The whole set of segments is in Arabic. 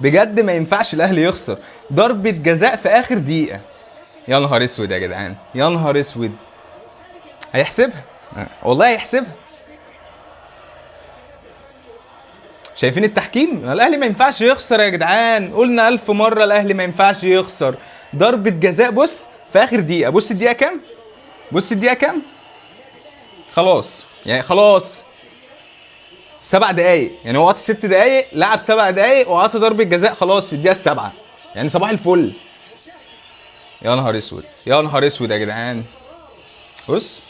بجد ما ينفعش الاهلي يخسر. ضربه جزاء في اخر دقيقه. يا نهار اسود يا جدعان، يا نهار اسود. هيحسبها والله، هيحسبها. شايفين التحكيم؟ الاهلي ما ينفعش يخسر يا جدعان، قلنا 1000 مره الاهلي ما ينفعش يخسر. ضربه جزاء بص في اخر دقيقه. بص الدقيقه كام، بص الدقيقه كام. خلاص يعني خلاص 7 دقايق، يعني هو عطى 6 دقايق، لعب 7 دقايق وعطى ضربه جزاء خلاص في الدقيقه السابعه. يعني صباح الفل. يا نهار اسود، يا نهار اسود يا جدعان. بص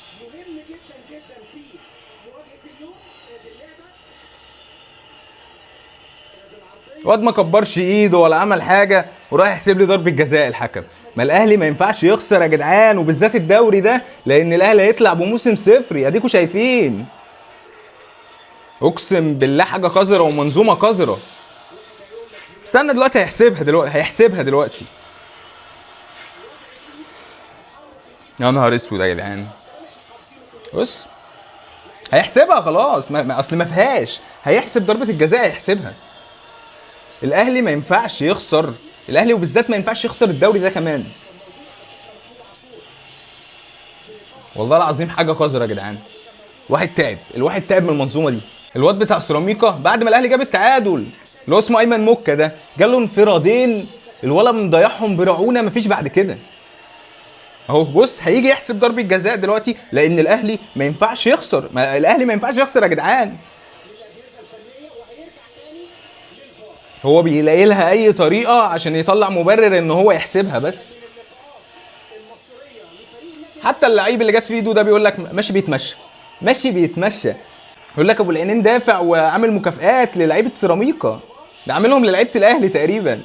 الواد ما كبرش ايده ولا عمل حاجه وراح يحسب لي ضربه جزاء الحكم. ما الاهلي ما ينفعش يخسر يا جدعان، وبالذات الدوري ده، لان الاهلي هيطلع بموسم صفري. اديكوا شايفين، اقسم بالله حاجه قذره ومنظومه قذره. استنى دلوقتي، هيحسبها دلوقتي، هيحسبها دلوقتي. يا نهار اسود يا جدعان. بص هيحسبها خلاص، اصل ما فيهاش، هيحسب ضربه الجزاء، هيحسبها. الاهلي ما ينفعش يخسر، الاهلي وبالذات ما ينفعش يخسر الدوري ده كمان. والله العظيم حاجه قذره يا جدعان. واحد تعب، الواحد تعب من المنظومه دي. الواد بتاع سيراميكا بعد ما الاهلي جاب التعادل، اللي هو اسمه ايمن موكا ده، جاله انفرادين الولد مضيعهم برعونه، مفيش بعد كده. اهو بص هيجي يحسب ضربه جزاء دلوقتي، لان الاهلي ما ينفعش يخسر. الاهلي ما ينفعش يخسر يا جدعان. هو بيلاقي لها اي طريقه عشان يطلع مبرر ان هو يحسبها بس. حتى اللعيب اللي جت في ايده ده بيقول لك ماشي بيتمشى، ماشي بيتمشى. يقول لك ابو العينين دافع وعامل مكافآت للعيبه سيراميكا، ده عاملهم للعيبه الاهلي تقريبا.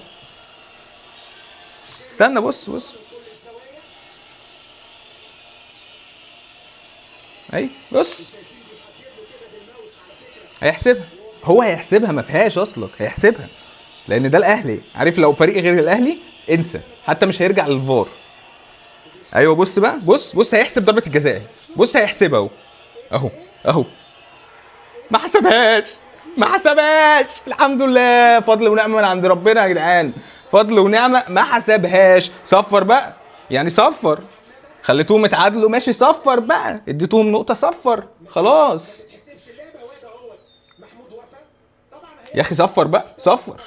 استنى بص بص، اي بص هيحسبها. هو هيحسبها، ما فيهاش اصلا، هيحسبها. لان ده الاهلي، عارف لو فريق غير الاهلي انسى، حتى مش هيرجع للفار. ايوه بص بقى، بص بص هيحسب ضربه الجزاء. بص هيحسبها اهو، اهو اهو. ما حسبهاش، ما حسبهاش. الحمد لله، فضل ونعمه من عند ربنا يا جدعان، فضل ونعمه. ما حسبهاش. صفر بقى، يعني صفر. خليتوهم اتعادلوا ماشي، صفر بقى، اديتوهم نقطه، صفر خلاص. يا اخي صفر بقى، صفر.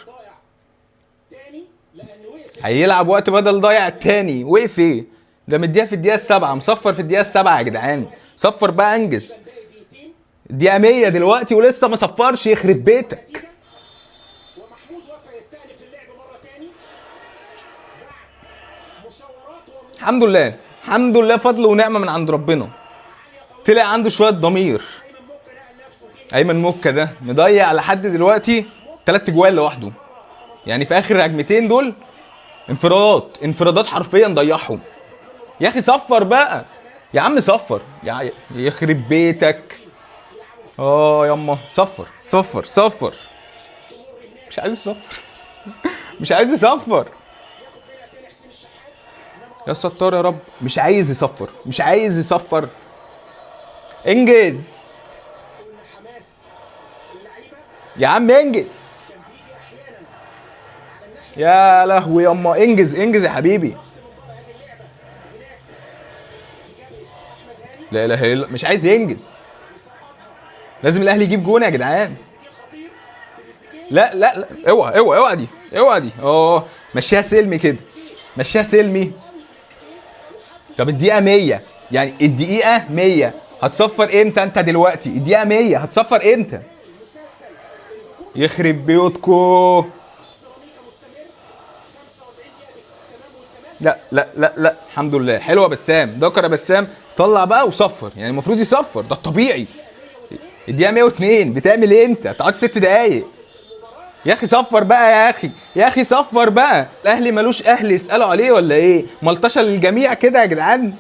هيلعب وقت بدل ضايع التاني. وقف ايه ده؟ مديها في الدقيقه السابعه، مصفر في الدقيقه السابعه يا جدعان. صفر بقى، انجز. الدقيقه 100 دلوقتي ولسه ما صفرش، يخرب بيتك. الحمد لله، الحمد لله، فضل ونعمه من عند ربنا. طلع عنده شويه ضمير. ايمن موكا ده مضيع لحد دلوقتي 3 جوال لوحده، يعني في اخر هجمتين دول انفرادات، انفرادات حرفيا ضيعهم. يا اخي صفر بقى يا عم، صفر يا يخرب بيتك. ياما صفر صفر صفر. مش عايز يصفر مش عايز يصفر. يا ستار يا رب، مش عايز يصفر، مش عايز يصفر. انجز يا عم، انجز. يا لهوي ياما، انجز انجز يا حبيبي. لا اله الا الله، مش عايز ينجز. لازم الاهلي يجيب جون يا جدعان. لا لا لا، اوعى اوعى اوعى دي، اوعى دي. مشيها سلمي كده، مشيها سلمي. طب الدقيقة 100، يعني الدقيقة 100 هتصفر امتى انت دلوقتي؟ الدقيقة 100 هتصفر امتى؟ يخرب بيوتكو. لا لا لا لا، الحمد لله. حلوه بسام، دكر يا بسام، طلع بقى وصفر. يعني المفروض يصفر، ده الطبيعي. الدقيقة 102 بتعمل ايه انت؟ تقعد 6 دقايق. يا اخي صفر بقى، يا اخي يا اخي صفر بقى. الاهلي ملوش اهل يسالوا عليه ولا ايه؟ ملطشه للجميع كده يا جدعان.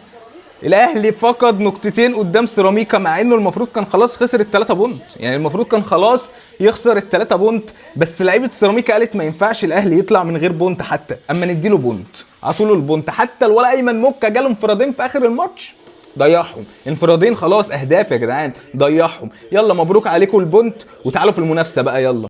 الاهلي فقد نقطتين قدام سيراميكا، مع انه المفروض كان خلاص خسر ال3 بونت، يعني المفروض كان خلاص يخسر ال3 بونت. بس لعيبه سيراميكا قالت ما ينفعش الاهلي يطلع من غير بونت، حتى اما نديله بونت عطوله البونت. حتى الولا ايمن موكا جاله انفرادين في اخر الماتش، ضيعهم. انفرادين خلاص، اهداف يا جدعان، ضيعهم. يلا مبروك عليكم البونت، وتعالوا في المنافسه بقى، يلا.